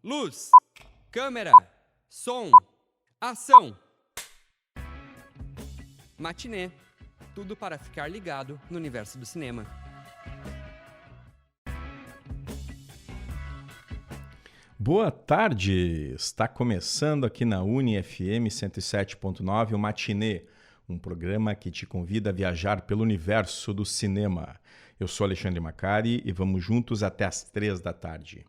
Luz, câmera, som, ação. Matinê. Tudo para ficar ligado no universo do cinema. Boa tarde! Está começando aqui na UniFM 107.9 o Matinê, um programa que te convida a viajar pelo universo do cinema. Eu sou Alexandre Macari e vamos juntos até às 3 da tarde.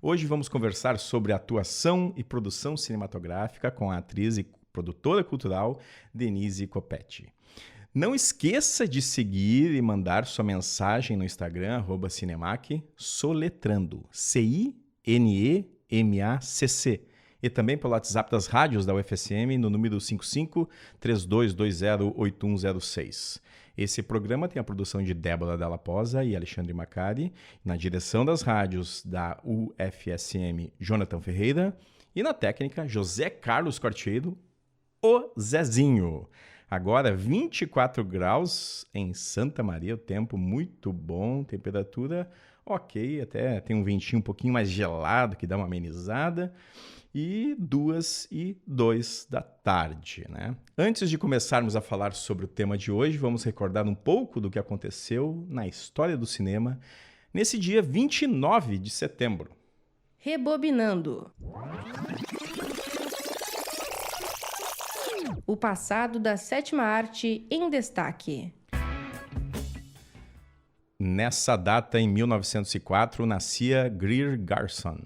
Hoje vamos conversar sobre atuação e produção cinematográfica com a atriz e produtora cultural Denise Coppetti. Não esqueça de seguir e mandar sua mensagem no Instagram, @Cinemac, soletrando, CINEMACC. E também pelo WhatsApp das rádios da UFSM no número 55-3220-8106. Esse programa tem a produção de Débora Dalla Posa e Alexandre Macari, na direção das rádios da UFSM, Jonathan Ferreira, e na técnica, José Carlos Corteiro, o Zezinho. Agora, 24 graus em Santa Maria, o tempo muito bom, temperatura ok, até tem um ventinho um pouquinho mais gelado que dá uma amenizada, e 2:02 da tarde, né? Antes de começarmos a falar sobre o tema de hoje, vamos recordar um pouco do que aconteceu na história do cinema nesse dia 29 de setembro. Rebobinando. O passado da sétima arte em destaque. Nessa data, em 1904, nascia Greer Garson.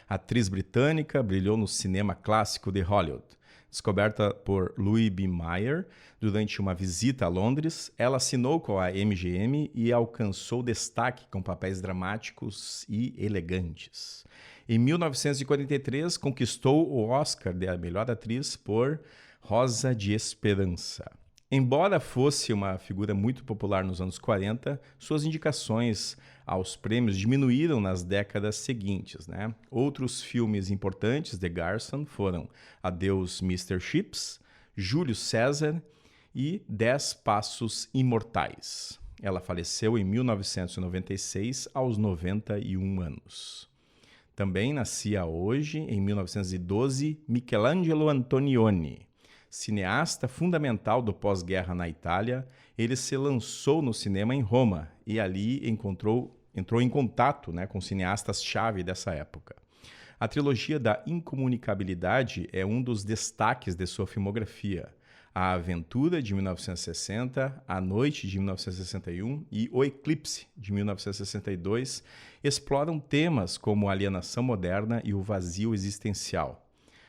Atriz britânica, brilhou no cinema clássico de Hollywood. Descoberta por Louis B. Mayer durante uma visita a Londres, ela assinou com a MGM e alcançou destaque com papéis dramáticos e elegantes. Em 1943, conquistou o Oscar de melhor atriz por Rosa de Esperança. Embora fosse uma figura muito popular nos anos 40, suas indicações aos prêmios diminuíram nas décadas seguintes, né? Outros filmes importantes de Garson foram Adeus Mr. Chips, Júlio César e 10 Passos Imortais. Ela faleceu em 1996, aos 91 anos. Também nascia hoje, em 1912, Michelangelo Antonioni. Cineasta fundamental do pós-guerra na Itália, ele se lançou no cinema em Roma e ali entrou em contato, né, com cineastas-chave dessa época. A trilogia da incomunicabilidade é um dos destaques de sua filmografia. A Aventura, de 1960, A Noite, de 1961 e O Eclipse, de 1962, exploram temas como a alienação moderna e o vazio existencial.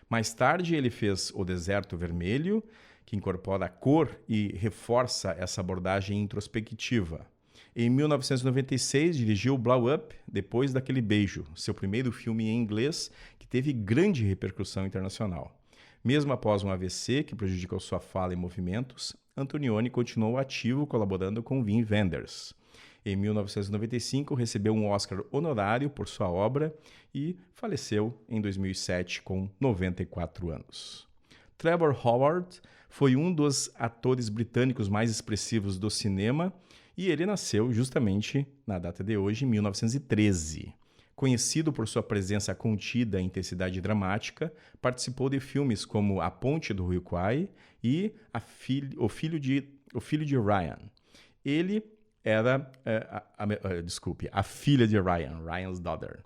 Mais tarde, ele fez O Deserto Vermelho, que incorpora a cor e reforça essa abordagem introspectiva. Em 1996, dirigiu Blow Up, Depois daquele Beijo, seu primeiro filme em inglês, que teve grande repercussão internacional. Mesmo após um AVC que prejudicou sua fala e movimentos, Antonioni continuou ativo colaborando com Wim Wenders. Em 1995, recebeu um Oscar honorário por sua obra e faleceu em 2007 com 94 anos. Trevor Howard foi um dos atores britânicos mais expressivos do cinema e ele nasceu justamente na data de hoje, em 1913. Conhecido por sua presença contida e intensidade dramática, participou de filmes como A Ponte do Rio Kwai e O Filho de Ryan. Ele era a filha de Ryan, Ryan's Daughter.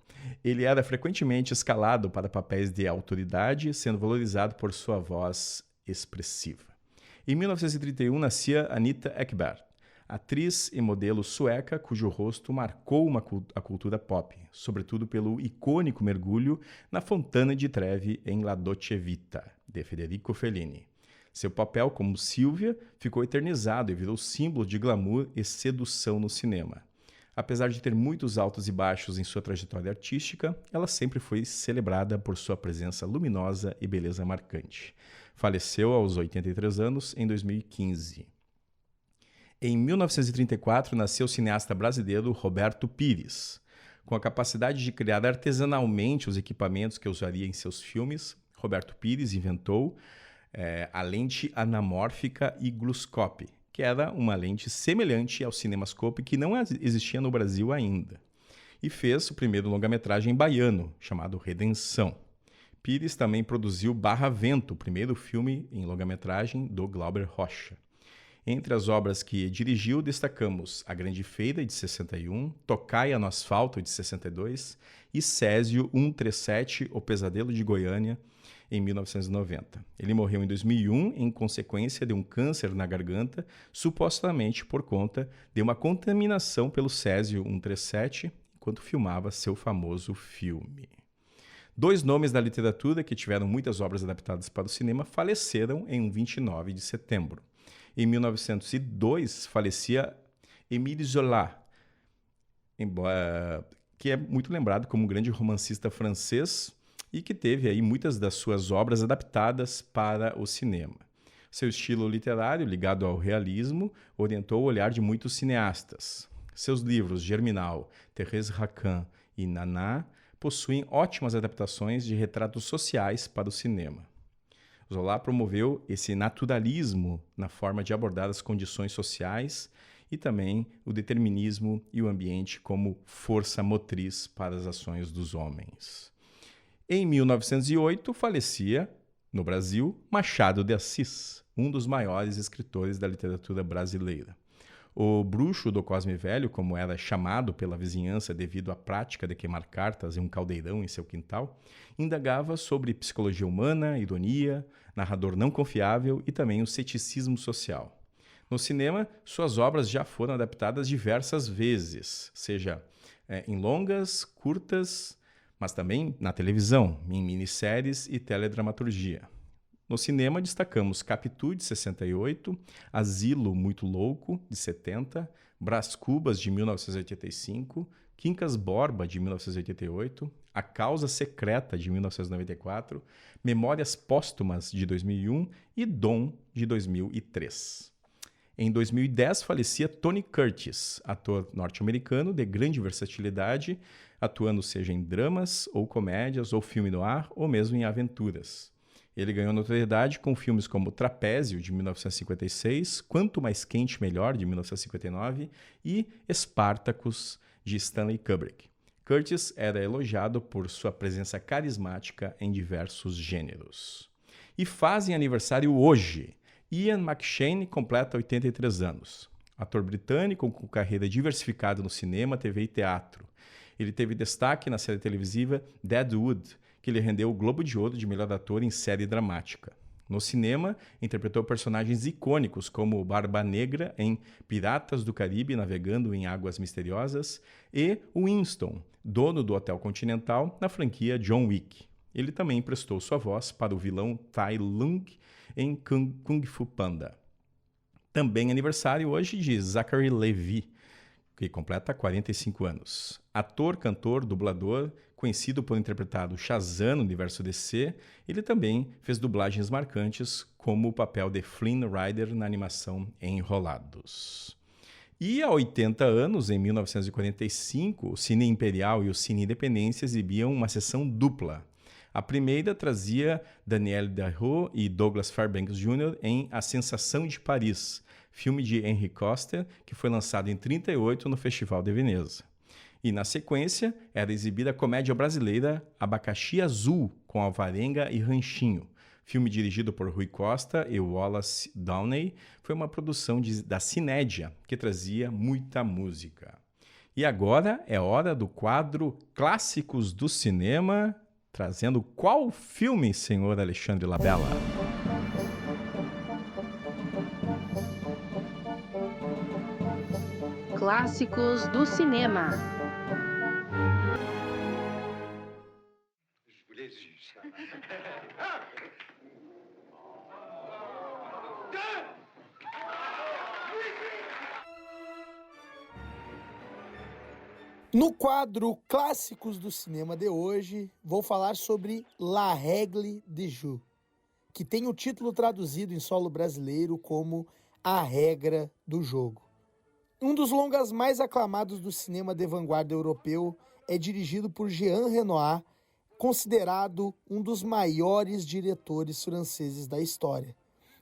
Ele era frequentemente escalado para papéis de autoridade, sendo valorizado por sua voz expressiva. Em 1931, nascia Anita Ekberg, atriz e modelo sueca cujo rosto marcou a cultura pop, sobretudo pelo icônico mergulho na Fontana di Trevi em La Dolce Vita, de Federico Fellini. Seu papel como Sylvia ficou eternizado e virou símbolo de glamour e sedução no cinema. Apesar de ter muitos altos e baixos em sua trajetória artística, ela sempre foi celebrada por sua presença luminosa e beleza marcante. Faleceu aos 83 anos em 2015. Em 1934, nasceu o cineasta brasileiro Roberto Pires. Com a capacidade de criar artesanalmente os equipamentos que usaria em seus filmes, Roberto Pires inventou a lente anamórfica higroscope, que era uma lente semelhante ao cinemascope que não existia no Brasil ainda. E fez o primeiro longa-metragem baiano, chamado Redenção. Pires também produziu Barra Vento, o primeiro filme em longa-metragem do Glauber Rocha. Entre as obras que dirigiu, destacamos A Grande Feira, de 61, Tocaia no Asfalto, de 62, e Césio 137, O Pesadelo de Goiânia, em 1990. Ele morreu em 2001 em consequência de um câncer na garganta, supostamente por conta de uma contaminação pelo Césio 137, enquanto filmava seu famoso filme. Dois nomes da literatura que tiveram muitas obras adaptadas para o cinema faleceram em 29 de setembro. Em 1902, falecia Émile Zola, que é muito lembrado como um grande romancista francês e que teve aí muitas das suas obras adaptadas para o cinema. Seu estilo literário, ligado ao realismo, orientou o olhar de muitos cineastas. Seus livros Germinal, Thérèse Raquin e Naná possuem ótimas adaptações de retratos sociais para o cinema. Zola promoveu esse naturalismo na forma de abordar as condições sociais e também o determinismo e o ambiente como força motriz para as ações dos homens. Em 1908, falecia, no Brasil, Machado de Assis, um dos maiores escritores da literatura brasileira. O bruxo do Cosme Velho, como era chamado pela vizinhança devido à prática de queimar cartas em um caldeirão em seu quintal, indagava sobre psicologia humana, ironia, narrador não confiável e também o ceticismo social. No cinema, suas obras já foram adaptadas diversas vezes, seja em longas, curtas, mas também na televisão, em minisséries e teledramaturgia. No cinema, destacamos Capitu, de 68, Asilo Muito Louco, de 70, Brás Cubas, de 1985, Quincas Borba, de 1988, A Causa Secreta, de 1994, Memórias Póstumas, de 2001 e Dom, de 2003. Em 2010, falecia Tony Curtis, ator norte-americano de grande versatilidade, atuando seja em dramas ou comédias ou filme noir ou mesmo em aventuras. Ele ganhou notoriedade com filmes como Trapézio, de 1956, Quanto Mais Quente Melhor, de 1959 e Spartacus, de Stanley Kubrick. Curtis era elogiado por sua presença carismática em diversos gêneros. E fazem aniversário hoje. Ian McShane completa 83 anos. Ator britânico com carreira diversificada no cinema, TV e teatro. Ele teve destaque na série televisiva Deadwood, que lhe rendeu o Globo de Ouro de melhor ator em série dramática. No cinema, interpretou personagens icônicos como Barba Negra em Piratas do Caribe Navegando em Águas Misteriosas e Winston, dono do Hotel Continental, na franquia John Wick. Ele também prestou sua voz para o vilão Tai Lung em Kung Fu Panda. Também aniversário hoje de Zachary Levi, que completa 45 anos. Ator, cantor, dublador, conhecido por interpretar o Shazam no universo DC, ele também fez dublagens marcantes, como o papel de Flynn Rider na animação Enrolados. E há 80 anos, em 1945, o Cine Imperial e o Cine Independência exibiam uma sessão dupla. A primeira trazia Danielle Darrow e Douglas Fairbanks Jr. em A Sensação de Paris, filme de Henry Coster, que foi lançado em 1938 no Festival de Veneza. E, na sequência, era exibida a comédia brasileira Abacaxi Azul, com Alvarenga e Ranchinho. Filme dirigido por Rui Costa e Wallace Downey, foi uma produção da Cinédia, que trazia muita música. E agora é hora do quadro Clássicos do Cinema, trazendo qual filme, senhor Alexandre Labella? Clássicos do cinema. No quadro Clássicos do Cinema de hoje, vou falar sobre La Règle de Jeu, que tem o título traduzido em solo brasileiro como A Regra do Jogo. Um dos longas mais aclamados do cinema de vanguarda europeu é dirigido por Jean Renoir, considerado um dos maiores diretores franceses da história,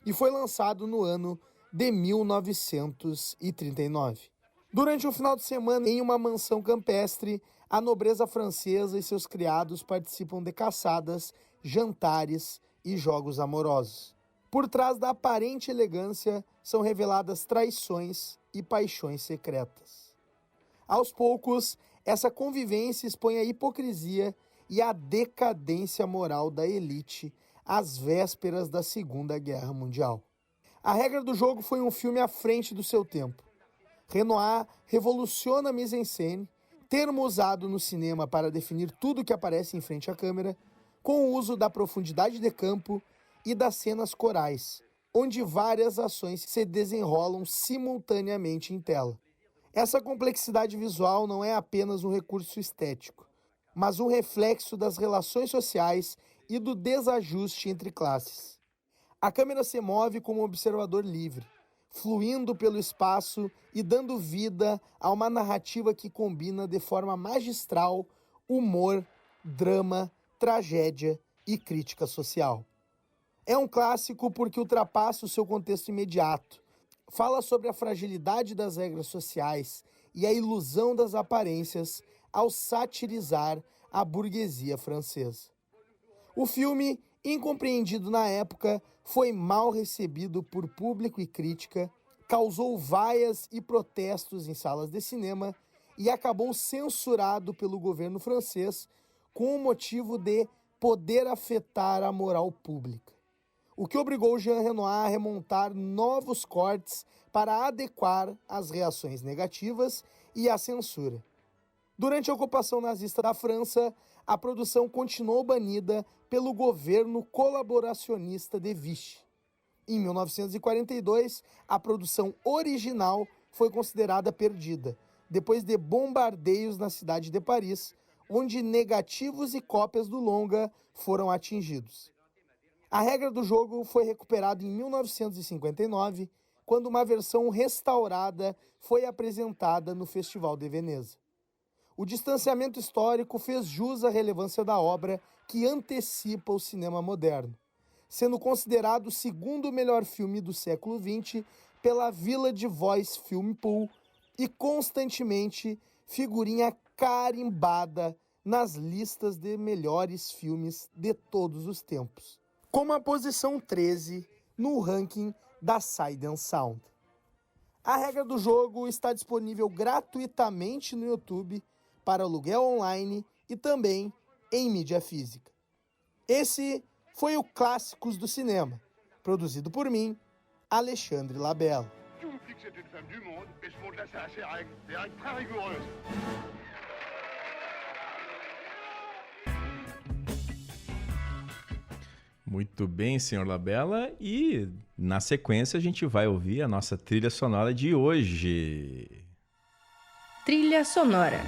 e foi lançado no ano de 1939. Durante um final de semana, em uma mansão campestre, a nobreza francesa e seus criados participam de caçadas, jantares e jogos amorosos. Por trás da aparente elegância são reveladas traições e paixões secretas. Aos poucos, essa convivência expõe a hipocrisia e a decadência moral da elite às vésperas da Segunda Guerra Mundial. A Regra do Jogo foi um filme à frente do seu tempo. Renoir revoluciona a mise-en-scène, termo usado no cinema para definir tudo que aparece em frente à câmera, com o uso da profundidade de campo e das cenas corais, onde várias ações se desenrolam simultaneamente em tela. Essa complexidade visual não é apenas um recurso estético, mas um reflexo das relações sociais e do desajuste entre classes. A câmera se move como um observador livre, fluindo pelo espaço e dando vida a uma narrativa que combina de forma magistral humor, drama, tragédia e crítica social. É um clássico porque ultrapassa o seu contexto imediato, fala sobre a fragilidade das regras sociais e a ilusão das aparências ao satirizar a burguesia francesa. O filme, incompreendido na época, foi mal recebido por público e crítica, causou vaias e protestos em salas de cinema e acabou censurado pelo governo francês com o motivo de poder afetar a moral pública, o que obrigou Jean Renoir a remontar novos cortes para adequar as reações negativas e a censura. Durante a ocupação nazista da França, a produção continuou banida pelo governo colaboracionista de Vichy. Em 1942, a produção original foi considerada perdida, depois de bombardeios na cidade de Paris, onde negativos e cópias do longa foram atingidos. A Regra do Jogo foi recuperada em 1959, quando uma versão restaurada foi apresentada no Festival de Veneza. O distanciamento histórico fez jus à relevância da obra, que antecipa o cinema moderno, sendo considerado o segundo melhor filme do século XX pela Village Voice Film Pool e constantemente figurinha carimbada nas listas de melhores filmes de todos os tempos, como a posição 13 no ranking da Sight and Sound. A Regra do Jogo está disponível gratuitamente no YouTube, para aluguel online e também em mídia física. Esse foi o Clássicos do Cinema, produzido por mim, Alexandre Labella. Muito bem, senhor Labella, e na sequência a gente vai ouvir a nossa trilha sonora de hoje. Trilha sonora.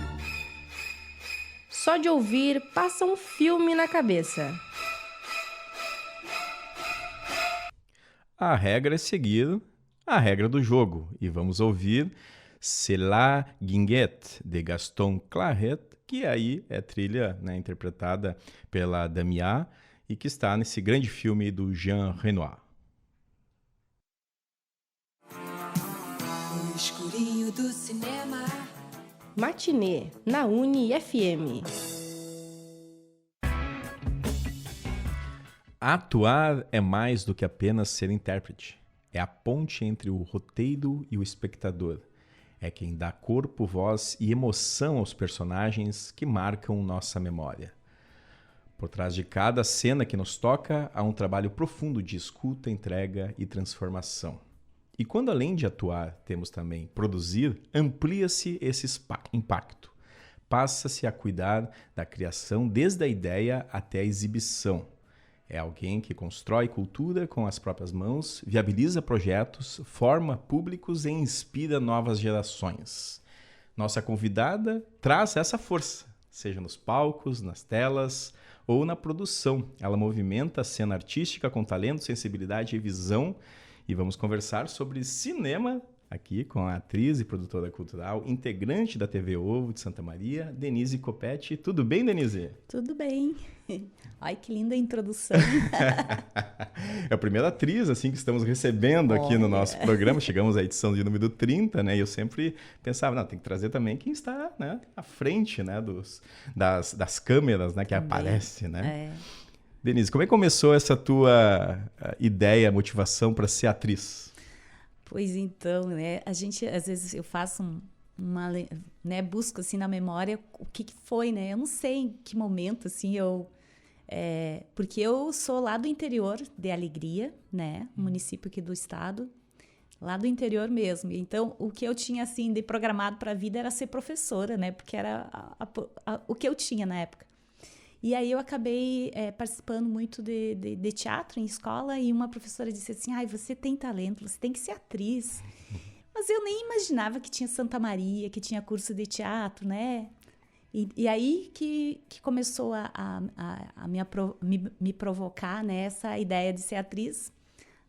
Só de ouvir, passa um filme na cabeça. A regra é seguir a regra do jogo e vamos ouvir C'est la Guinguette, de Gaston Claret, que aí é trilha, né, interpretada pela Damia e que está nesse grande filme do Jean Renoir. No escurinho do cinema. Matinê, na Uni-FM. Atuar é mais do que apenas ser intérprete. É a ponte entre o roteiro e o espectador. É quem dá corpo, voz e emoção aos personagens que marcam nossa memória. Por trás de cada cena que nos toca, há um trabalho profundo de escuta, entrega e transformação. E quando além de atuar, temos também produzir, amplia-se esse impacto. Passa-se a cuidar da criação desde a ideia até a exibição. É alguém que constrói cultura com as próprias mãos, viabiliza projetos, forma públicos e inspira novas gerações. Nossa convidada traz essa força, seja nos palcos, nas telas ou na produção. Ela movimenta a cena artística com talento, sensibilidade e visão. E vamos conversar sobre cinema aqui com a atriz e produtora cultural, integrante da TV Ovo de Santa Maria, Denise Coppetti. Tudo bem, Denise? Tudo bem. Ai, que linda introdução. É a primeira atriz assim que estamos recebendo aqui no nosso programa. Chegamos à edição de número 30, né? E eu sempre pensava, não, tem que trazer também quem está, né, à frente, né, das câmeras, né, que Também. Aparece, né? Denise, como é que começou essa tua ideia, motivação para ser atriz? Pois então, né? A gente, às vezes, eu faço uma, né, busco assim na memória o que foi, né? Eu não sei em que momento, assim, porque eu sou lá do interior de Alegria, né? Um município aqui do estado, lá do interior mesmo. Então, o que eu tinha, assim, de programado para a vida era ser professora, né? Porque era o que eu tinha na época. E aí eu acabei participando muito de teatro em escola e uma professora disse assim, você tem talento, você tem que ser atriz. Mas eu nem imaginava que tinha Santa Maria, que tinha curso de teatro, né? E aí que começou a me provocar, né, essa ideia de ser atriz.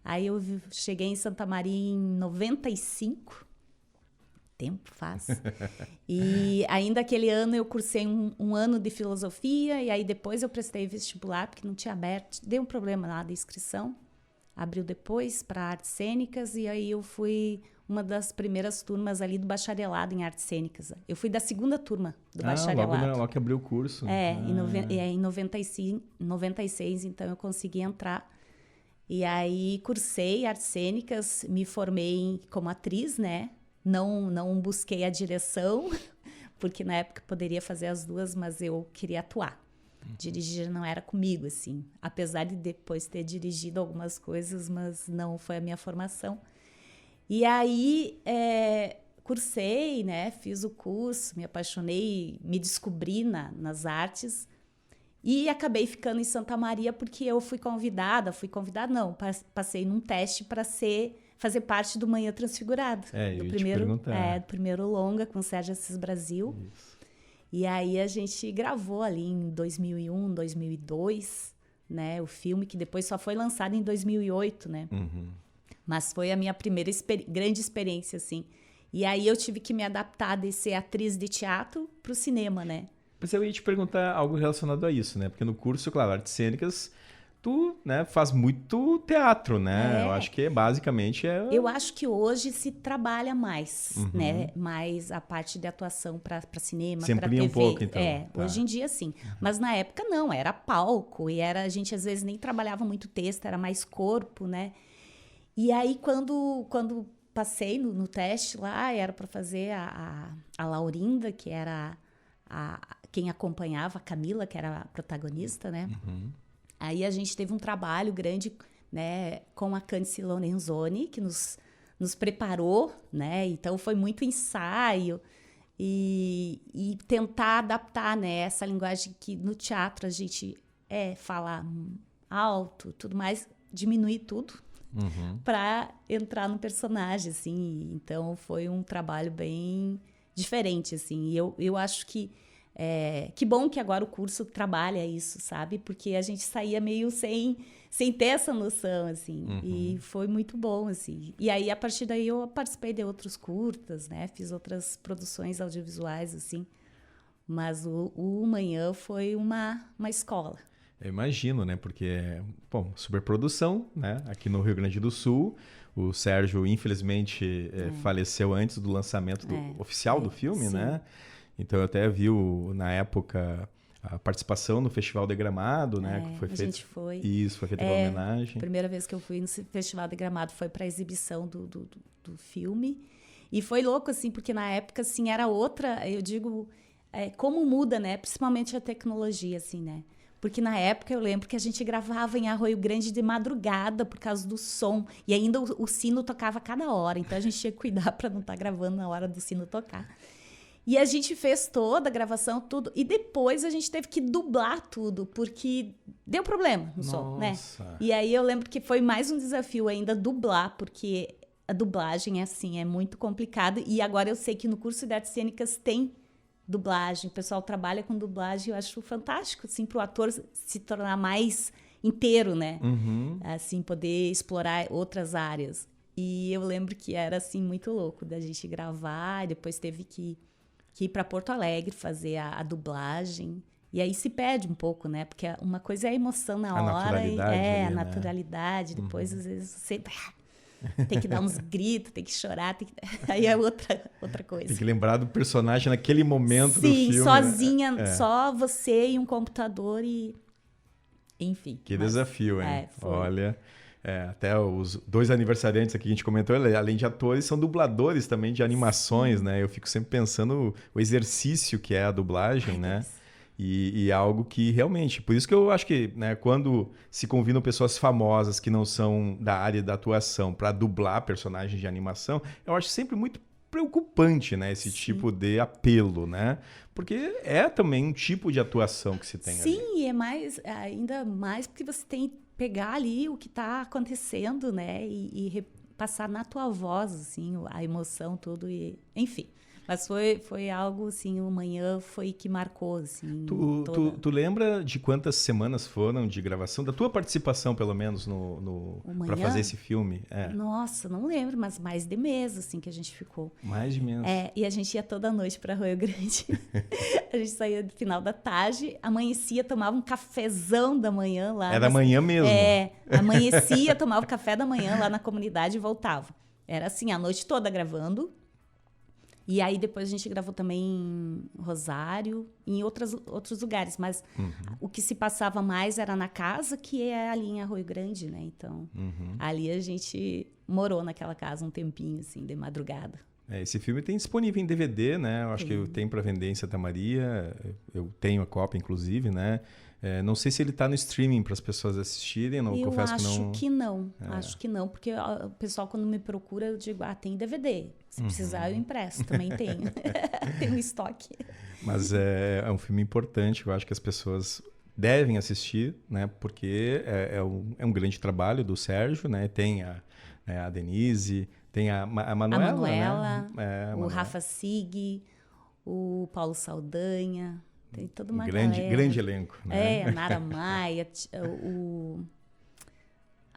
Aí eu cheguei em Santa Maria em 95, tempo faz. E ainda aquele ano eu cursei um ano de filosofia e aí depois eu prestei vestibular porque não tinha aberto, deu um problema lá de inscrição, abriu depois para artes cênicas e aí eu fui uma das primeiras turmas ali do bacharelado em artes cênicas. Eu fui da segunda turma do bacharelado. Logo que abriu o curso. Em 96, então eu consegui entrar. E aí cursei artes cênicas, me formei como atriz, né? Não busquei a direção, porque na época poderia fazer as duas, mas eu queria atuar. Dirigir não era comigo, assim. Apesar de depois ter dirigido algumas coisas, mas não foi a minha formação. E aí, cursei, né? Fiz o curso, me apaixonei, me descobri nas artes. E acabei ficando em Santa Maria porque eu fui convidada não, passei num teste para fazer parte do Manhã Transfigurado. Do primeiro longa com o Sérgio Assis Brasil. Isso. E aí a gente gravou ali em 2001, 2002, né? O filme que depois só foi lançado em 2008, né? Uhum. Mas foi a minha primeira grande experiência, assim. E aí eu tive que me adaptar de ser atriz de teatro para o cinema, né? Mas eu ia te perguntar algo relacionado a isso, né? Porque no curso, claro, artes cênicas, tu, né, faz muito teatro, né? Eu acho que basicamente Eu acho que hoje se trabalha mais, né? Mais a parte de atuação para cinema, para TV. Um pouco, então. Hoje em dia sim. Mas na época não, era palco e a gente às vezes nem trabalhava muito texto, era mais corpo, né? E aí quando passei no teste lá, era para fazer a Laurinda, que era quem acompanhava a Camila, que era a protagonista, né? Uhum. Aí a gente teve um trabalho grande, né, com a Candice Lorenzoni, que nos preparou, né? Então foi muito ensaio e tentar adaptar, né, essa linguagem que no teatro a gente fala alto, tudo mais, diminuir tudo para entrar no personagem, assim. Então foi um trabalho bem diferente, assim. E eu acho que bom que agora o curso trabalha isso, sabe? Porque a gente saía meio sem ter essa noção, assim. E foi muito bom, assim. E aí, a partir daí, eu participei de outros curtas, né? Fiz outras produções audiovisuais, assim. Mas o Manhã foi uma escola. Eu imagino, né? Porque, bom, superprodução, né? Aqui no Rio Grande do Sul. O Sérgio, infelizmente, faleceu antes do lançamento oficial do filme, né? Então, eu até vi, na época, a participação no Festival de Gramado, né? Que foi feito. A gente foi. Isso, foi feita uma homenagem. A primeira vez que eu fui no Festival de Gramado foi para a exibição do filme. E foi louco, assim, porque na época, assim, era outra... Eu digo, como muda, né? Principalmente a tecnologia, assim, né? Porque na época eu lembro que a gente gravava em Arroio Grande de madrugada por causa do som. E ainda o sino tocava a cada hora. Então, a gente tinha que cuidar para não estar gravando na hora do sino tocar. E a gente fez toda a gravação, tudo. E depois a gente teve que dublar tudo, porque deu problema no som, né? E aí eu lembro que foi mais um desafio ainda dublar, porque a dublagem, assim, é muito complicado. E agora eu sei que no curso de artes cênicas tem dublagem. O pessoal trabalha com dublagem. Eu acho fantástico, assim, para o ator se tornar mais inteiro, né? Assim, poder explorar outras áreas. E eu lembro que era, assim, muito louco da gente gravar. E depois teve que ir para Porto Alegre fazer a dublagem. E aí se perde um pouco, né? Porque uma coisa é a emoção na hora. Naturalidade ali, a né? naturalidade. Depois, às vezes, você tem que dar uns gritos, tem que chorar. Aí é outra coisa. Tem que lembrar do personagem naquele momento do Sim, filme. sozinha, né? só você e um computador e... Enfim. Que mas- desafio, hein? foi. Olha, até os 2 aniversariantes aqui que a gente comentou, além de atores, são dubladores também de animações, né? Eu fico sempre pensando o exercício que é a dublagem, né? E é algo que realmente... Por isso que eu acho que, né, quando se convidam pessoas famosas que não são da área da atuação para dublar personagens de animação, eu acho sempre muito preocupante, né? Esse tipo de apelo, né? Porque é também um tipo de atuação que se tem ali. Sim, e é ainda mais porque você tem que pegar ali o que está acontecendo, né? E passar na tua voz, assim, a emoção, tudo. Enfim. Mas foi algo, assim, o manhã foi que marcou, assim. Tu lembra de quantas semanas foram de gravação? Da tua participação, pelo menos, para fazer esse filme? Nossa, não lembro, mas mais de mês, assim, que a gente ficou. Mais de mês. E a gente ia toda noite para Rio Grande. A gente saía no final da tarde, amanhecia, tomava um cafezão da manhã lá. É da manhã mesmo. Amanhecia, tomava o café da manhã lá na comunidade e voltava. Era assim, a noite toda gravando. E aí depois a gente gravou também em Rosário, em outros lugares. Mas o que se passava mais era na casa, que é ali em Arroio Grande, né? Então, ali a gente morou naquela casa um tempinho, assim, de madrugada. Esse filme tem disponível em DVD, né? Eu acho que tem para vender em Santa Maria. Eu tenho a cópia, inclusive, né? Não sei se ele está no streaming para as pessoas assistirem. Não, Eu confesso acho que não. Acho que não, porque o pessoal, quando me procura, eu digo, tem DVD. Se precisar, eu empresto. Também tenho. Tem um estoque. Mas é um filme importante. Eu acho que as pessoas devem assistir, né? Porque é um grande trabalho do Sérgio, né? Tem a Denise, tem a Manuela, né? O Rafa Sig, o Paulo Saldanha. Tem toda uma grande elenco, né? A Nara Maia,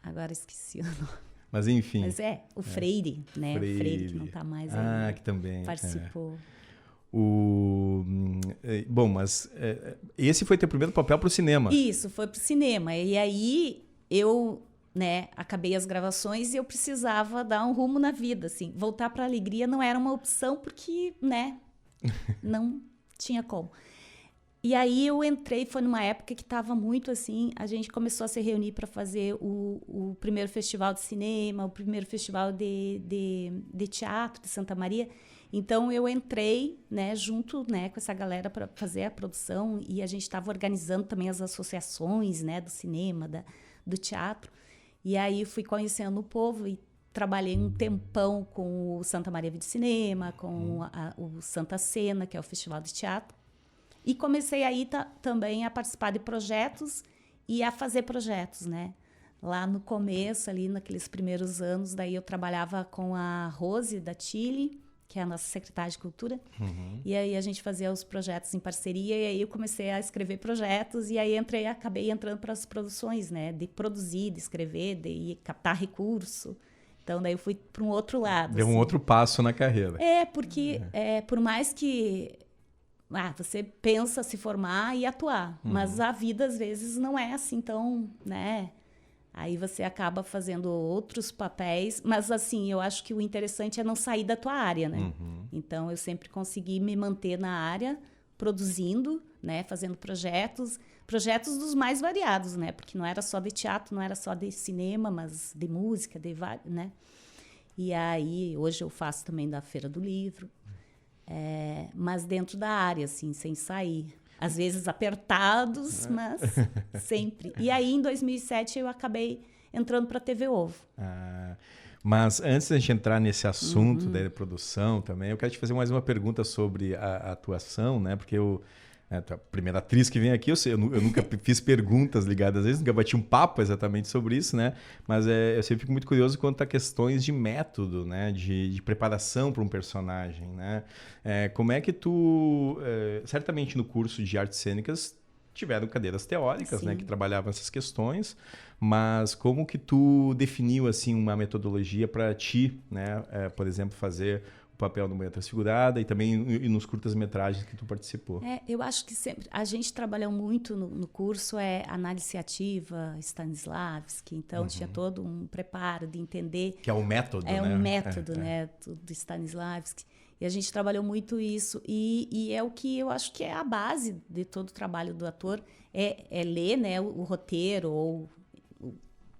agora esqueci o nome. Mas enfim. Mas o Freire, né? Freire. O Freire, que não está mais aí. Que também participou. Bom, mas esse foi teu primeiro papel para o cinema. Isso, foi para o cinema. E aí eu, né, acabei as gravações e eu precisava dar um rumo na vida, assim. Voltar para a alegria não era uma opção porque, né, não tinha como. E aí eu entrei, foi numa época que estava muito assim, a gente começou a se reunir para fazer o primeiro festival de cinema, o primeiro festival de teatro de Santa Maria. Então eu entrei, né, junto, né, com essa galera para fazer a produção e a gente estava organizando também as associações, né, do cinema, do teatro. E aí fui conhecendo o povo e trabalhei um tempão com o Santa Maria Vídeo Cinema, com o Santa Cena, que é o festival de teatro. E comecei aí também a participar de projetos e a fazer projetos, né? Lá no começo, ali naqueles primeiros anos, daí eu trabalhava com a Rose da Chile, que é a nossa secretária de Cultura. E aí a gente fazia os projetos em parceria e aí eu comecei a escrever projetos e aí acabei entrando para as produções, né? De produzir, de escrever, de captar recurso. Então, daí eu fui para um outro lado. Deu um outro passo na carreira. Porque por mais que... você pensa se formar e atuar, mas a vida às vezes não é assim tão, né? Aí você acaba fazendo outros papéis, mas assim, eu acho que o interessante é não sair da tua área, né? Então eu sempre consegui me manter na área, produzindo, né? Fazendo projetos dos mais variados, né? Porque não era só de teatro, não era só de cinema, mas de música, né? E aí, hoje eu faço também da Feira do Livro. Mas dentro da área, assim, sem sair. Às vezes apertados, mas sempre. E aí, em 2007, eu acabei entrando para a TV Ovo. Mas antes da gente entrar nesse assunto da produção também, eu quero te fazer mais uma pergunta sobre a atuação, né? Porque a primeira atriz que vem aqui, eu nunca fiz perguntas ligadas a isso, nunca bati um papo exatamente sobre isso, né? Mas eu sempre fico muito curioso quanto a questões de método, né? De preparação para um personagem, né? Como é que tu... certamente no curso de artes cênicas tiveram cadeiras teóricas, né, Sim. que trabalhavam essas questões, mas como que tu definiu assim uma metodologia para ti, né, por exemplo, fazer o papel no Manhã Transfigurada e também nos curtas-metragens que tu participou? Eu acho que sempre a gente trabalhou muito no curso análise ativa, Stanislavski, então tinha todo um preparo de entender. Que é o método, né? Um método, né, do Stanislavski. E a gente trabalhou muito isso. E é o que eu acho que é a base de todo o trabalho do ator, é ler, né, o roteiro ou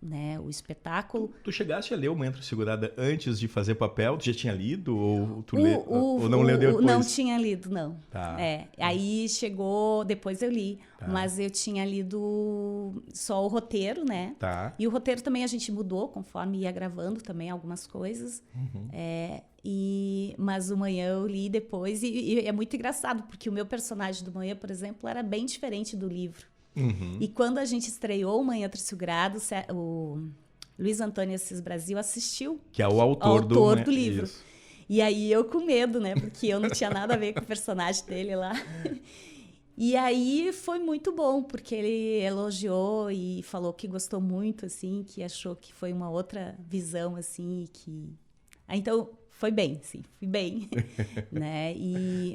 né, o espetáculo. Tu chegaste a ler o Manhã Transfigurada antes de fazer papel? Tu já tinha lido? Ou tu ou não leu depois? Não tinha lido, não. Tá. Aí chegou, depois eu li. Tá. Mas eu tinha lido só o roteiro, né? Tá. E o roteiro também a gente mudou conforme ia gravando também algumas coisas. Mas o Manhã eu li depois e é muito engraçado, porque o meu personagem do Manhã, por exemplo, era bem diferente do livro. E quando a gente estreou o Manhã Transfigurado, o Luiz Antônio Assis Brasil assistiu. Que é o autor do livro. Isso. E aí eu com medo, né? Porque eu não tinha nada a ver com o personagem dele lá. E aí foi muito bom, porque ele elogiou e falou que gostou muito, assim, que achou que foi uma outra visão, assim, que... Então, foi bem, sim, fui bem, né?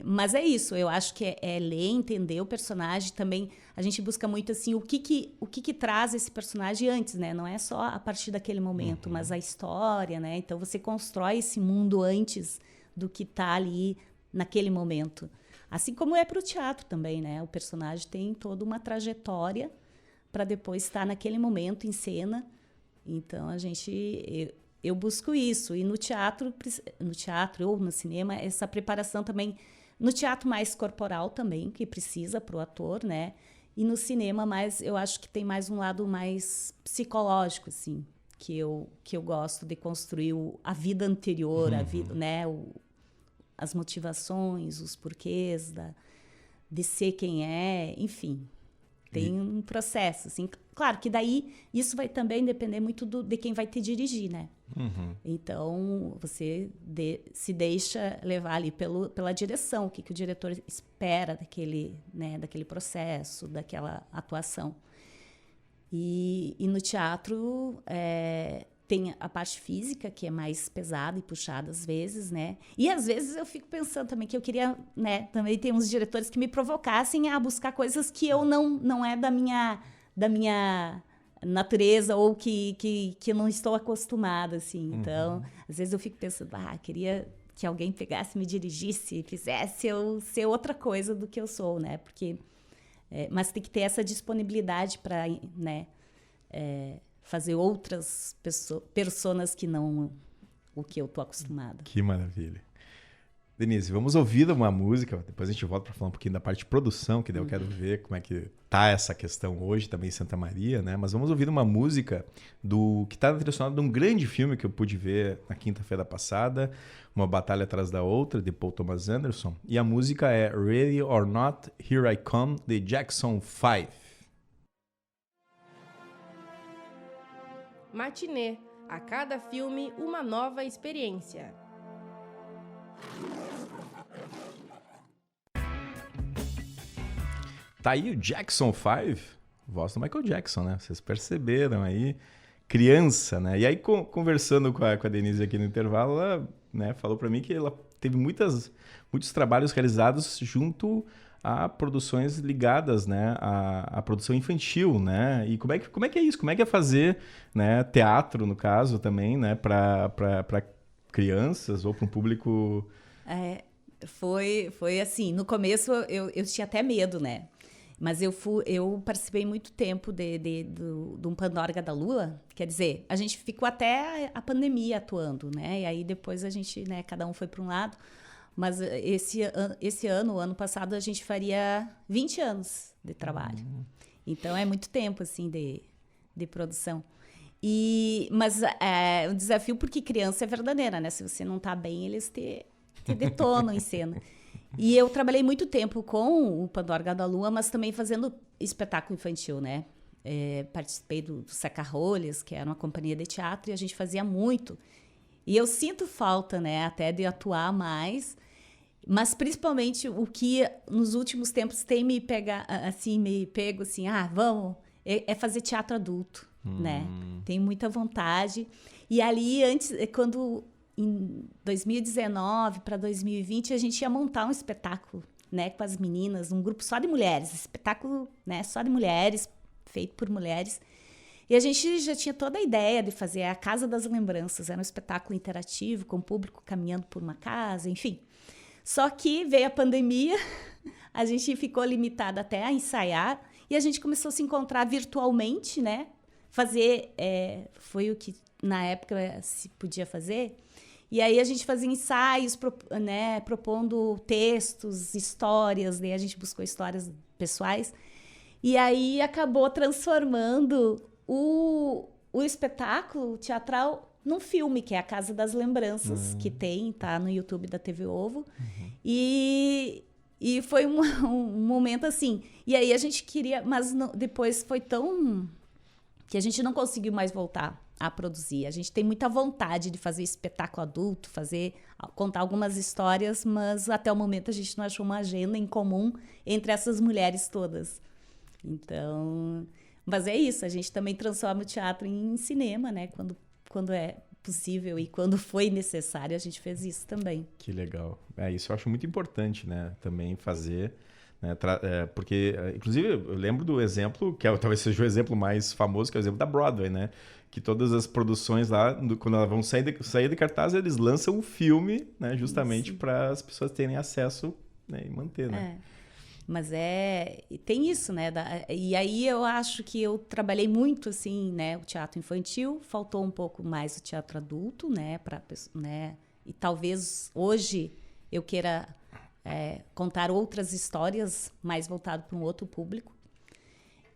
Mas é isso, eu acho que é ler, entender o personagem também. A gente busca muito, assim, o que traz esse personagem antes, né? Não é só a partir daquele momento, mas a história, né? Então, você constrói esse mundo antes do que tá ali naquele momento. Assim como é para o teatro também, né? O personagem tem toda uma trajetória para depois estar naquele momento em cena. Então, eu busco isso. E no teatro ou no cinema, essa preparação também. No teatro, mais corporal também, que precisa para o ator, né? E no cinema, eu acho que tem mais um lado mais psicológico, assim, que eu gosto de construir a vida anterior, a vida, né? As motivações, os porquês de ser quem é, enfim. Tem um processo, assim. Claro que daí isso vai também depender muito de quem vai te dirigir, né? Então, você se deixa levar ali pela direção, o que o diretor espera daquele processo, daquela atuação. E no teatro tem a parte física, que é mais pesada e puxada às vezes, né? E às vezes eu fico pensando também que eu queria, né? Também tem uns diretores que me provocassem a buscar coisas que eu não é da minha natureza ou que eu não estou acostumada, assim. Então, às vezes eu fico pensando, queria que alguém pegasse, me dirigisse, fizesse eu ser outra coisa do que eu sou, né? Porque, mas tem que ter essa disponibilidade para, né? Fazer outras personas que não o que eu tô acostumada. Que maravilha. Denise, vamos ouvir uma música, depois a gente volta para falar um pouquinho da parte de produção, que daí eu quero ver como é que tá essa questão hoje também em Santa Maria, né? Mas vamos ouvir uma música que está direcionada de um grande filme que eu pude ver na quinta-feira passada, Uma Batalha Atrás da Outra, de Paul Thomas Anderson, e a música é Ready or Not, Here I Come, de Jackson 5. Matinê. A cada filme, uma nova experiência. Tá aí o Jackson 5, voz do Michael Jackson, né? Vocês perceberam aí, criança, né? E aí, conversando com a Denise aqui no intervalo, ela, né, falou para mim que ela teve muitos trabalhos realizados junto a produções ligadas, né, à produção infantil, né? E como é que é isso? Como é que é fazer, né, teatro, no caso, também, né, para crianças ou para um público... Foi assim, no começo eu tinha até medo, né? Mas eu participei muito tempo de um Pandorga da Lua, quer dizer, a gente ficou até a pandemia atuando, né? E aí depois a gente, né, cada um foi para um lado. Mas o ano passado, a gente faria 20 anos de trabalho. Então, é muito tempo, assim, de produção. Mas é um desafio porque criança é verdadeira, né? Se você não tá bem, eles te detonam em cena. E eu trabalhei muito tempo com o Pandorga da Lua, mas também fazendo espetáculo infantil, né? Participei do Saca-Rolhas, que era uma companhia de teatro, e a gente fazia muito. E eu sinto falta, né, até de atuar mais. Mas principalmente o que nos últimos tempos tem me pego assim, vamos, é fazer teatro adulto, né? Tenho muita vontade. E ali antes, quando em 2019 para 2020 a gente ia montar um espetáculo, né, com as meninas, um grupo só de mulheres, espetáculo, né, só de mulheres, feito por mulheres. E a gente já tinha toda a ideia de fazer a Casa das Lembranças, era um espetáculo interativo com o público caminhando por uma casa, enfim. Só que veio a pandemia, a gente ficou limitada até a ensaiar e a gente começou a se encontrar virtualmente, né? Foi o que na época se podia fazer. E aí a gente fazia ensaios, né, propondo textos, histórias, daí a gente buscou histórias pessoais. E aí acabou transformando o espetáculo teatral num filme, que é a Casa das Lembranças, que tá no YouTube da TV Ovo. E foi um momento assim. E aí a gente queria, mas depois foi tão que a gente não conseguiu mais voltar a produzir. A gente tem muita vontade de fazer espetáculo adulto, contar algumas histórias, mas até o momento a gente não achou uma agenda em comum entre essas mulheres todas. Então, mas é isso, a gente também transforma o teatro em cinema, né? Quando é possível e quando foi necessário, a gente fez isso também. Que legal. Isso eu acho muito importante, né? Também fazer, né? Porque, inclusive, eu lembro do exemplo, que talvez seja o exemplo mais famoso, que é o exemplo da Broadway, né? Que todas as produções lá, quando elas vão sair de cartaz, eles lançam um filme, né? Justamente para as pessoas terem acesso, né? E manter, né? Mas tem isso, né? E aí eu acho que eu trabalhei muito, assim, né? O teatro infantil, faltou um pouco mais o teatro adulto, né? E talvez hoje eu queira contar outras histórias mais voltado para um outro público.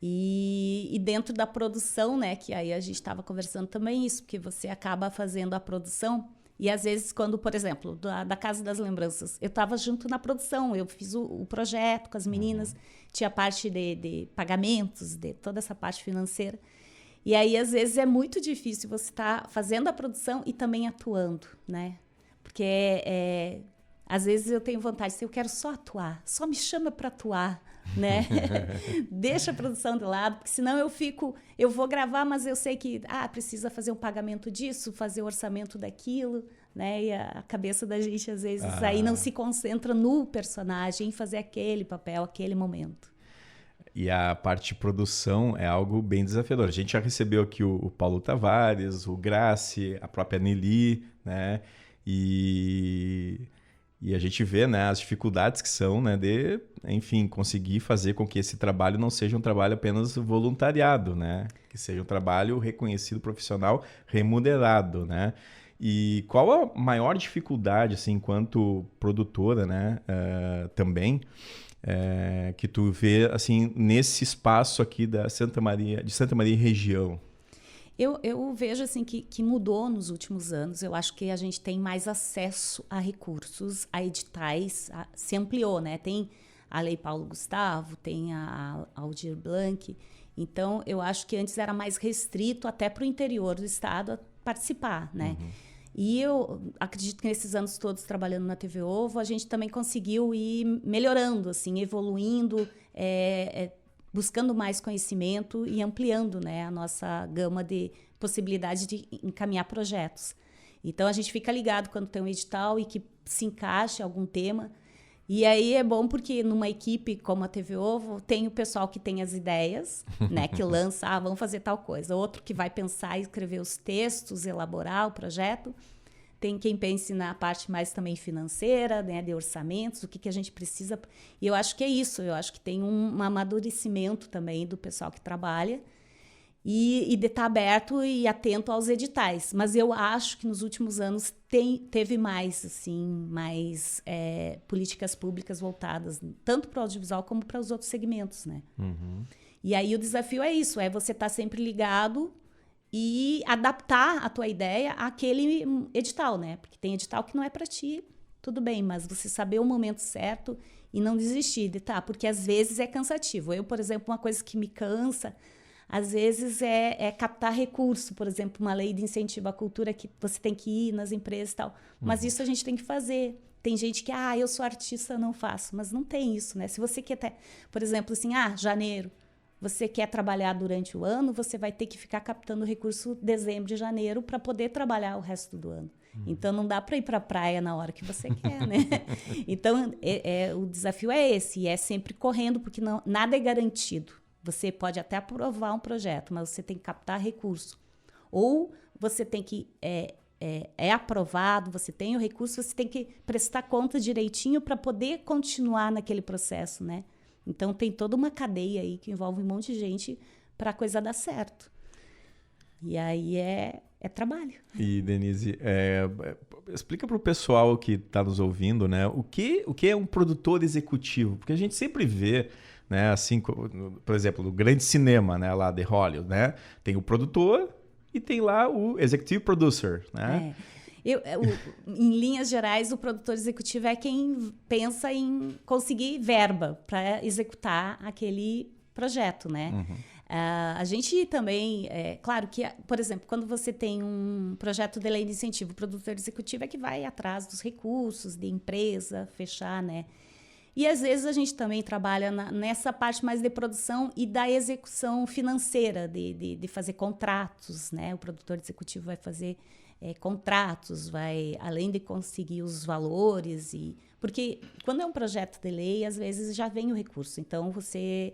E dentro da produção, né? Que aí a gente estava conversando também isso, porque você acaba fazendo a produção. E às vezes, quando, por exemplo, da Casa das Lembranças, eu estava junto na produção, eu fiz o projeto com as meninas, tinha parte de pagamentos, de toda essa parte financeira. E aí, às vezes, é muito difícil você estar fazendo a produção e também atuando, né? Porque, às vezes, eu tenho vontade, eu quero só atuar, só me chama para atuar, né? Deixa a produção de lado, porque senão eu vou gravar, mas eu sei que precisa fazer um pagamento disso, fazer o orçamento daquilo, né? E a cabeça da gente às vezes aí não se concentra no personagem, em fazer aquele papel, aquele momento. E a parte de produção é algo bem desafiador. A gente já recebeu aqui o Paulo Tavares, o Graci, a própria Nelly, né? E a gente vê, né, as dificuldades que são, né, de, enfim, conseguir fazer com que esse trabalho não seja um trabalho apenas voluntariado, né? Que seja um trabalho reconhecido, profissional, remunerado, né? E qual a maior dificuldade, assim, enquanto produtora, né, também, que tu vê, assim, nesse espaço aqui de Santa Maria e região? Eu vejo assim que mudou nos últimos anos. Eu acho que a gente tem mais acesso a recursos, a editais, se ampliou, né? Tem a Lei Paulo Gustavo, tem a Aldir Blanc. Então, eu acho que antes era mais restrito até para o interior do estado a participar, né? E eu acredito que nesses anos todos trabalhando na TV Ovo, a gente também conseguiu ir melhorando, assim, evoluindo, buscando mais conhecimento e ampliando, né, a nossa gama de possibilidades de encaminhar projetos. Então, a gente fica ligado quando tem um edital e que se encaixe algum tema. E aí é bom porque numa equipe como a TV Ovo, tem o pessoal que tem as ideias, né, que lança, vamos fazer tal coisa. Outro que vai pensar e escrever os textos, elaborar o projeto. Tem quem pense na parte mais também financeira, né, de orçamentos, o que a gente precisa. E eu acho que é isso, eu acho que tem um amadurecimento também do pessoal que trabalha e de estar aberto e atento aos editais. Mas eu acho que nos últimos anos teve mais, assim, políticas públicas voltadas tanto para o audiovisual como para os outros segmentos, né? E aí o desafio é isso, você estar sempre ligado e adaptar a tua ideia àquele edital, né? Porque tem edital que não é para ti, tudo bem, mas você saber o momento certo e não desistir porque às vezes é cansativo. Eu, por exemplo, uma coisa que me cansa, às vezes é captar recurso, por exemplo, uma lei de incentivo à cultura que você tem que ir nas empresas e tal, mas isso a gente tem que fazer, tem gente que, eu sou artista, não faço, mas não tem isso, né? Se você quer ter, por exemplo, assim, janeiro, você quer trabalhar durante o ano, você vai ter que ficar captando recurso dezembro e janeiro para poder trabalhar o resto do ano. Então, não dá para ir para a praia na hora que você quer, né? Então, o desafio é esse, e é sempre correndo, porque nada é garantido. Você pode até aprovar um projeto, mas você tem que captar recurso. Ou você tem que... É aprovado, você tem o recurso, você tem que prestar conta direitinho para poder continuar naquele processo, né? Então, tem toda uma cadeia aí que envolve um monte de gente para a coisa dar certo. E aí é trabalho. E, Denise, explica para o pessoal que está nos ouvindo, né, o que é um produtor executivo? Porque a gente sempre vê, né, assim, por exemplo, no grande cinema, né, lá de Hollywood, né, tem o produtor e tem lá o executive producer, né? Em linhas gerais, o produtor executivo é quem pensa em conseguir verba para executar aquele projeto, né? Uhum. A gente também, claro que, por exemplo, quando você tem um projeto de lei de incentivo, o produtor executivo é que vai atrás dos recursos de empresa, fechar, né? E às vezes a gente também trabalha nessa parte mais de produção e da execução financeira, de fazer contratos, né? O produtor executivo vai fazer contratos, vai, além de conseguir os valores, porque quando é um projeto de lei, às vezes já vem o recurso, então você...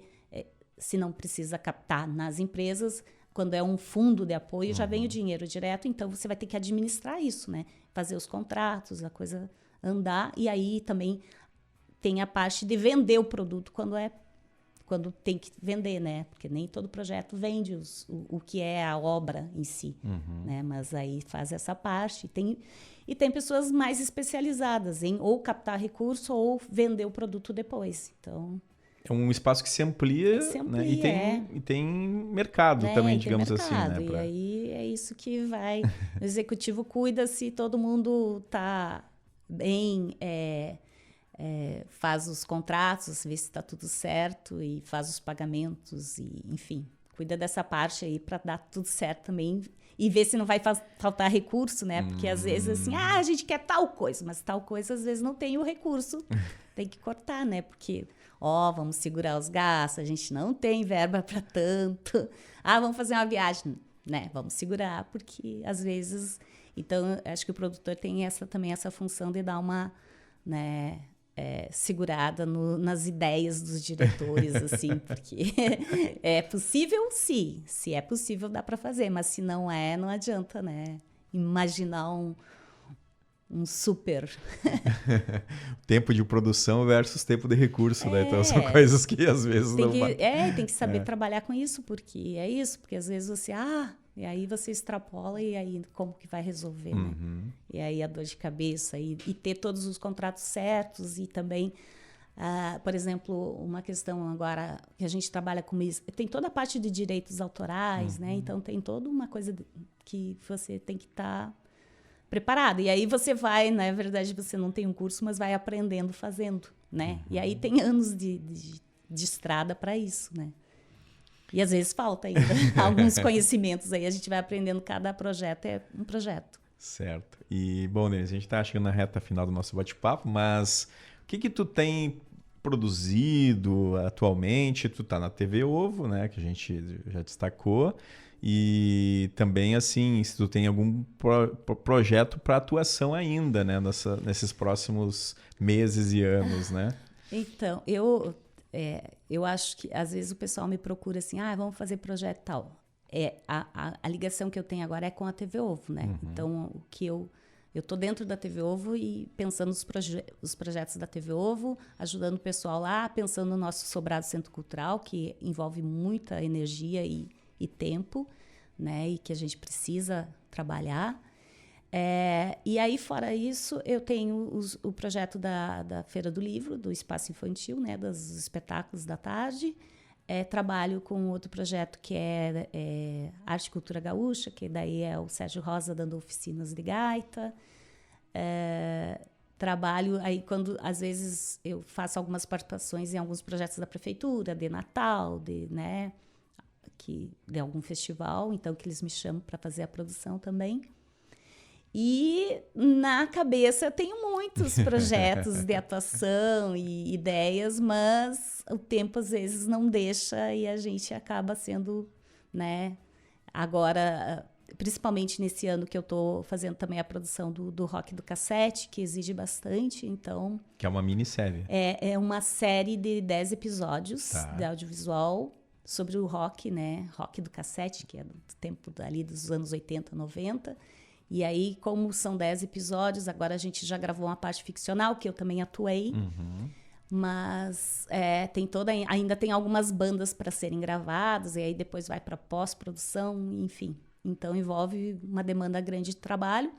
se não precisa captar nas empresas, quando é um fundo de apoio, já vem o dinheiro direto, então você vai ter que administrar isso, né? Fazer os contratos, a coisa andar, e aí também tem a parte de vender o produto quando tem que vender, né? Porque nem todo projeto vende o que é a obra em si, né? Mas aí faz essa parte. E tem pessoas mais especializadas em ou captar recurso ou vender o produto depois. Então... é um espaço que se amplia, né? E tem mercado também, digamos assim. Né? E aí é isso que vai... O executivo cuida se todo mundo está bem, faz os contratos, vê se está tudo certo e faz os pagamentos, e enfim, cuida dessa parte aí para dar tudo certo também e ver se não vai faltar recurso, né? Porque às vezes assim, a gente quer tal coisa, mas tal coisa às vezes não tem o recurso, tem que cortar, né? Porque... vamos segurar os gastos, a gente não tem verba para tanto. Vamos fazer uma viagem, né? Vamos segurar, porque às vezes... Então, acho que o produtor tem também essa função de dar uma, né, segurada nas ideias dos diretores, assim, porque é possível, sim. Se é possível, dá para fazer, mas se não não adianta, né? Imaginar um super... tempo de produção versus tempo de recurso, né? Então são coisas que às vezes tem que saber trabalhar com isso, porque porque às vezes você, e aí você extrapola e aí como que vai resolver, né? E aí a dor de cabeça e ter todos os contratos certos e também, por exemplo, uma questão agora que a gente trabalha com isso, tem toda a parte de direitos autorais, né? Então tem toda uma coisa que você tem que estar preparado. E aí você vai, na verdade, você não tem um curso, mas vai aprendendo fazendo, né? E aí tem anos de estrada para isso, né? E às vezes falta ainda alguns conhecimentos aí, a gente vai aprendendo, cada projeto é um projeto. Certo. E, bom, Denise, a gente está chegando na reta final do nosso bate-papo, mas o que tu tem produzido atualmente? Tu tá na TV Ovo, né, que a gente já destacou. E também, assim, se tu tem algum projeto para atuação ainda, né? Nesses próximos meses e anos, né? Então, eu acho que às vezes o pessoal me procura assim, vamos fazer projeto tal. A ligação que eu tenho agora é com a TV Ovo, né? Então, o que eu tô dentro da TV Ovo e pensando os projetos da TV Ovo, ajudando o pessoal lá, pensando no nosso Sobrado Centro Cultural, que envolve muita energia e tempo, né, e que a gente precisa trabalhar. E aí, fora isso, eu tenho o projeto da Feira do Livro, do Espaço Infantil, né, dos espetáculos da tarde. Trabalho com outro projeto que é Arte e Cultura Gaúcha, que daí é o Sérgio Rosa dando oficinas de gaita. Trabalho aí quando, às vezes, eu faço algumas participações em alguns projetos da prefeitura, de Natal, né, de algum festival, então que eles me chamam para fazer a produção também. E na cabeça eu tenho muitos projetos de atuação e ideias, mas o tempo às vezes não deixa e a gente acaba sendo, né? Agora, principalmente nesse ano que eu estou fazendo também a produção do Rock do Cassete, que exige bastante, então... Que é uma minissérie. É uma série de 10 episódios de audiovisual sobre o rock, né? Rock do Cassete, que é do tempo ali dos anos 80, 90. E aí, como são 10 episódios, agora a gente já gravou uma parte ficcional, que eu também atuei. Mas ainda tem algumas bandas para serem gravadas, e aí depois vai para pós-produção, enfim. Então, envolve uma demanda grande de trabalho.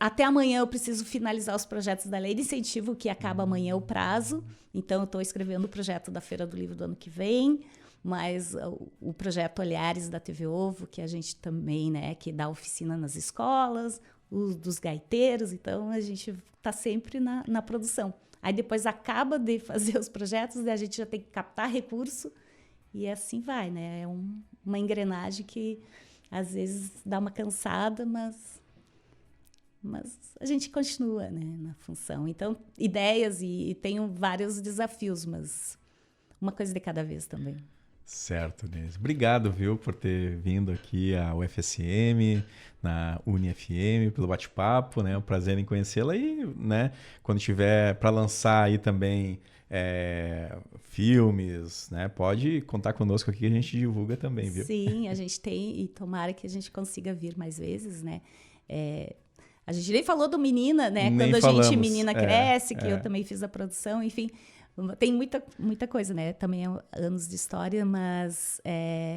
Até amanhã eu preciso finalizar os projetos da Lei de Incentivo, que acaba amanhã o prazo. Então, eu estou escrevendo o projeto da Feira do Livro do ano que vem, mas o projeto Olhares da TV Ovo, que a gente também, né, que dá oficina nas escolas, dos gaiteiros. Então, a gente está sempre na produção. Aí depois acaba de fazer os projetos e a gente já tem que captar recurso e assim vai, né? É uma engrenagem que às vezes dá uma cansada, mas a gente continua, né, na função. Então, ideias e tenho vários desafios, mas uma coisa de cada vez também. Certo, Denise. Obrigado, viu, por ter vindo aqui à UFSM, na UniFM, pelo bate-papo, né? É um prazer em conhecê-la e, né, quando tiver para lançar aí também filmes, né? Pode contar conosco aqui que a gente divulga também, viu? Sim, a gente tem e tomara que a gente consiga vir mais vezes, né? A gente nem falou do Menina, né? Nem Quando falamos. a gente Menina Cresce, que eu também fiz a produção, enfim... Tem muita coisa, né? Também é anos de história, mas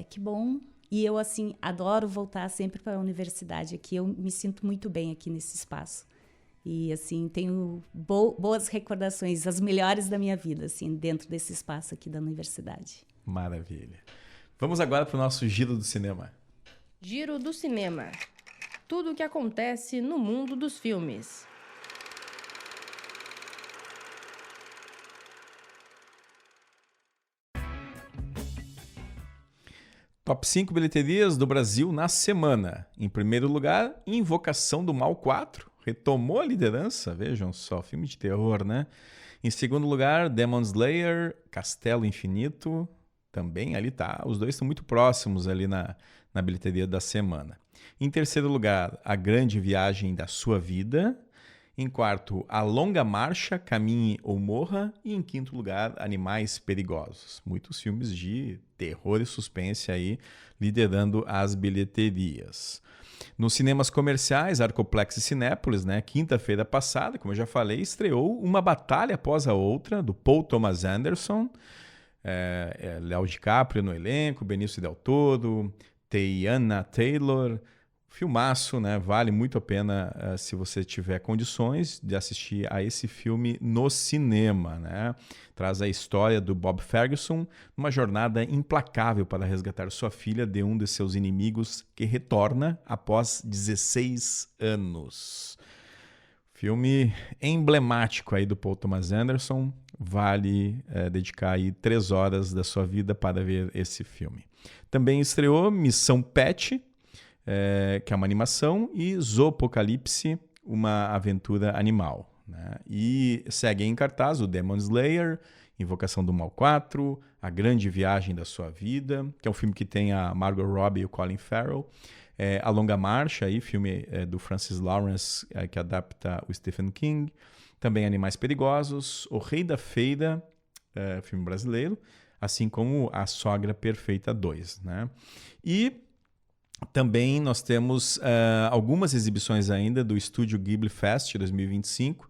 que bom. E eu, assim, adoro voltar sempre para a universidade aqui. Eu me sinto muito bem aqui nesse espaço. E, assim, tenho boas recordações, as melhores da minha vida, assim, dentro desse espaço aqui da universidade. Maravilha. Vamos agora para o nosso Giro do Cinema. Giro do Cinema. Tudo o que acontece no mundo dos filmes. Top 5 bilheterias do Brasil na semana. Em primeiro lugar, Invocação do Mal 4. Retomou a liderança, vejam só, filme de terror, né? Em segundo lugar, Demon Slayer, Castelo Infinito. Também ali tá, os dois estão muito próximos ali na bilheteria da semana. Em terceiro lugar, A Grande Viagem da Sua Vida. Em quarto, A Longa Marcha, Caminhe ou Morra. E em quinto lugar, Animais Perigosos. Muitos filmes de terror e suspense aí liderando as bilheterias. Nos cinemas comerciais, Arcoplex e Cinépolis, né, quinta-feira passada, como eu já falei, estreou Uma Batalha Após a Outra, do Paul Thomas Anderson. Léo DiCaprio no elenco, Benício Del Toro, Teyana Taylor. Filmaço, né? Vale muito a pena se você tiver condições de assistir a esse filme no cinema, né? Traz a história do Bob Ferguson, uma jornada implacável para resgatar sua filha de um de seus inimigos que retorna após 16 anos. Filme emblemático aí do Paul Thomas Anderson. Vale dedicar aí 3 horas da sua vida para ver esse filme. Também estreou Missão Pet, que é uma animação, e Zoopocalipse, uma aventura animal, né? E segue em cartaz o Demon Slayer, Invocação do Mal 4, A Grande Viagem da Sua Vida, que é um filme que tem a Margot Robbie e o Colin Farrell, A Longa Marcha, aí, filme do Francis Lawrence, que adapta o Stephen King, também Animais Perigosos, O Rei da Feira, filme brasileiro, assim como A Sogra Perfeita 2, né? E também nós temos algumas exibições ainda do Estúdio Ghibli Fest 2025.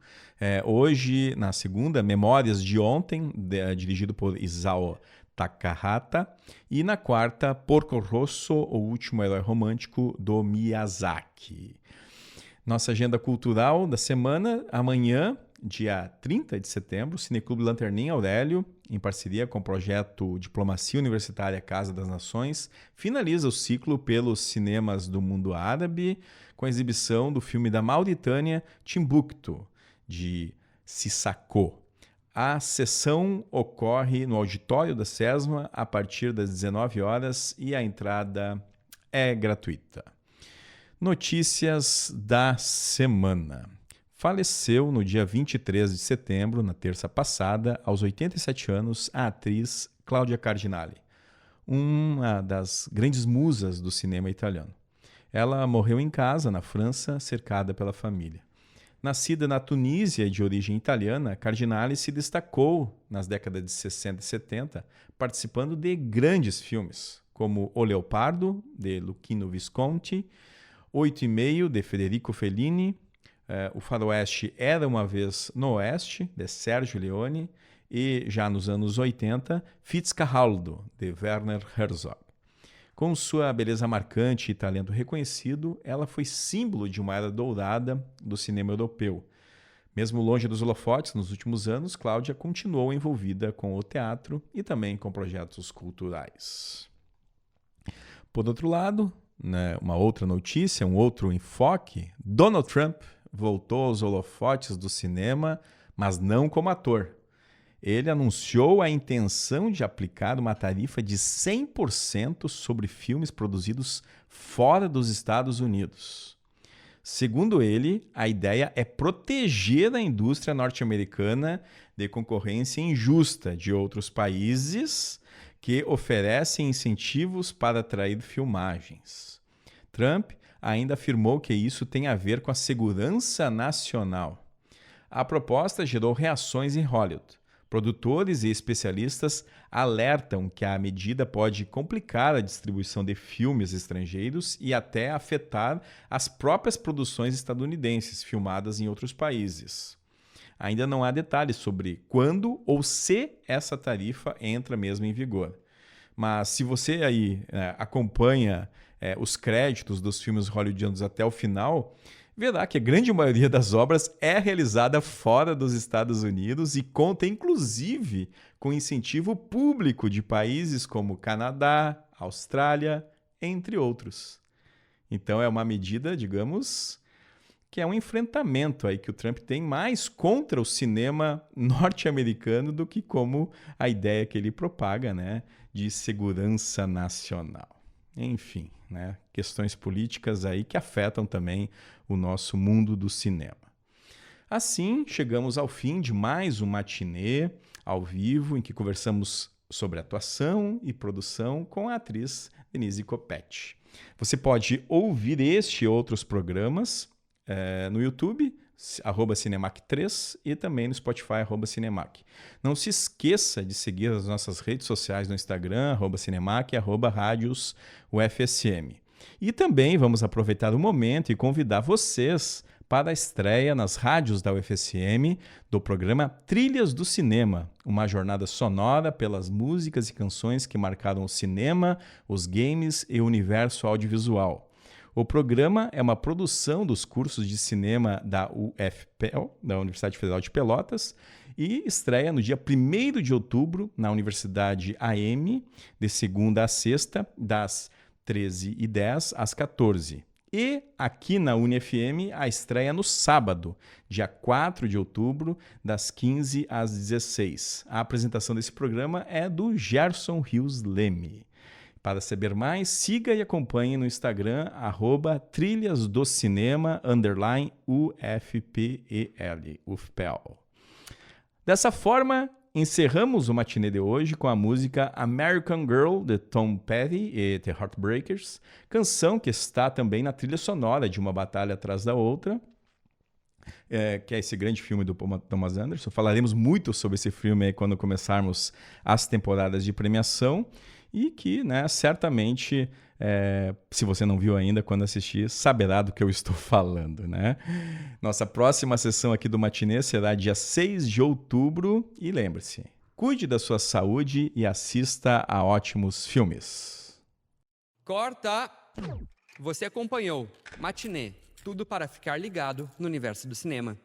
Hoje, na segunda, Memórias de Ontem, dirigido por Isao Takahata. E na quarta, Porco Rosso, O Último Herói Romântico, do Miyazaki. Nossa agenda cultural da semana, amanhã, dia 30 de setembro, Cineclube Lanterninha Aurélio, em parceria com o projeto Diplomacia Universitária Casa das Nações, finaliza o ciclo pelos cinemas do mundo árabe, com a exibição do filme da Mauritânia, Timbuktu, de Sissako. A sessão ocorre no auditório da SESMA a partir das 19 horas e a entrada é gratuita. Notícias da semana. Faleceu no dia 23 de setembro, na terça passada, aos 87 anos, a atriz Cláudia Cardinale, uma das grandes musas do cinema italiano. Ela morreu em casa, na França, cercada pela família. Nascida na Tunísia e de origem italiana, Cardinale se destacou nas décadas de 60 e 70, participando de grandes filmes, como O Leopardo, de Luchino Visconti, 8 e meio, de Federico Fellini, O Faroeste Era Uma Vez no Oeste, de Sergio Leone, e, já nos anos 80, Fitzcarraldo, de Werner Herzog. Com sua beleza marcante e talento reconhecido, ela foi símbolo de uma era dourada do cinema europeu. Mesmo longe dos holofotes, nos últimos anos, Cláudia continuou envolvida com o teatro e também com projetos culturais. Por outro lado, uma outra notícia, um outro enfoque, Donald Trump voltou aos holofotes do cinema, mas não como ator. Ele anunciou a intenção de aplicar uma tarifa de 100% sobre filmes produzidos fora dos Estados Unidos. Segundo ele, a ideia é proteger a indústria norte-americana de concorrência injusta de outros países que oferecem incentivos para atrair filmagens. Trump ainda afirmou que isso tem a ver com a segurança nacional. A proposta gerou reações em Hollywood. Produtores e especialistas alertam que a medida pode complicar a distribuição de filmes estrangeiros e até afetar as próprias produções estadunidenses filmadas em outros países. Ainda não há detalhes sobre quando ou se essa tarifa entra mesmo em vigor. Mas se você aí acompanha os créditos dos filmes hollywoodianos até o final, verá que a grande maioria das obras é realizada fora dos Estados Unidos e conta, inclusive, com incentivo público de países como Canadá, Austrália, entre outros. Então é uma medida, digamos, que é um enfrentamento aí que o Trump tem mais contra o cinema norte-americano do que como a ideia que ele propaga, né, de segurança nacional. Enfim, né, questões políticas aí que afetam também o nosso mundo do cinema. Assim, chegamos ao fim de mais um matinê ao vivo em que conversamos sobre atuação e produção com a atriz Denise Coppetti. Você pode ouvir este e outros programas no YouTube, @Cinemac3, e também no Spotify, @Cinemac. Não se esqueça de seguir as nossas redes sociais no Instagram, @Cinemac e @Rádios UFSM. E também vamos aproveitar o momento e convidar vocês para a estreia nas rádios da UFSM do programa Trilhas do Cinema, uma jornada sonora pelas músicas e canções que marcaram o cinema, os games e o universo audiovisual. O programa é uma produção dos cursos de cinema da UFPEL, da Universidade Federal de Pelotas, e estreia no dia 1º de outubro na Universidade AM, de segunda a sexta, das 13h10 às 14h. E aqui na UniFM, a estreia no sábado, dia 4 de outubro, das 15 às 16. A apresentação desse programa é do Gerson Rios Leme. Para saber mais, siga e acompanhe no Instagram, @trilhasdocinema_UFPEL. Dessa forma, encerramos o matinê de hoje com a música American Girl, de Tom Petty e The Heartbreakers, canção que está também na trilha sonora de Uma Batalha Atrás da Outra, que é esse grande filme do Thomas Anderson. Falaremos muito sobre esse filme aí quando começarmos as temporadas de premiação. E que, né, certamente, se você não viu ainda, quando assistir, saberá do que eu estou falando, né? Nossa próxima sessão aqui do Matinê será dia 6 de outubro. E lembre-se, cuide da sua saúde e assista a ótimos filmes. Corta! Você acompanhou Matinê, tudo para ficar ligado no universo do cinema.